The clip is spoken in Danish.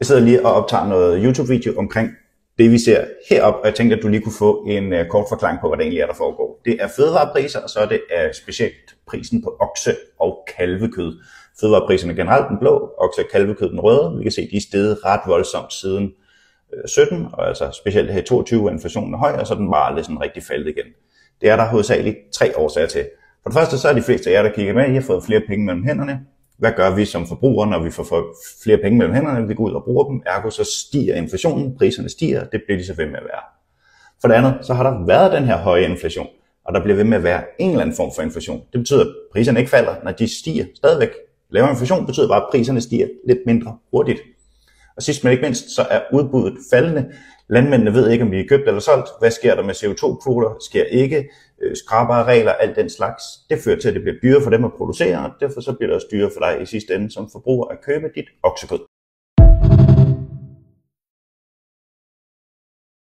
Jeg sidder lige og optager noget YouTube-video omkring det, vi ser heroppe, og jeg tænkte, at du lige kunne få en kort forklaring på, hvad det egentlig er, der foregår. Det er fødevarepriser, og så er det specielt prisen på okse- og kalvekød. Fødevarepriserne generelt den blå, okse- og kalvekød den røde. Vi kan se, at de er steget ret voldsomt siden 17, og altså specielt her i 22 er inflationen høj, og så er den bare aldrig sådan rigtig faldet igen. Det er der hovedsageligt 3 årsager til. For det første, så er de fleste af jer, der kigger med, I har fået flere penge mellem hænderne. Hvad gør vi som forbrugere, når vi får flere penge mellem hænderne? Vi går ud og bruger dem, ergo så stiger inflationen, priserne stiger, det bliver de så ved med at være. For det andet, så har der været den her høje inflation, og der bliver ved med at være en eller anden form for inflation. Det betyder, at priserne ikke falder, når de stiger stadigvæk. Lavere inflation betyder bare, at priserne stiger lidt mindre hurtigt. Og sidst men ikke mindst, så er udbuddet faldende. Landmændene ved ikke, om de er købt eller solgt. Hvad sker der med CO2-kvoter? Sker ikke. Skrappere regler, alt den slags. Det fører til, at det bliver dyrere for dem at producere, og derfor så bliver det også dyrere for dig i sidste ende som forbruger at købe dit oksekød.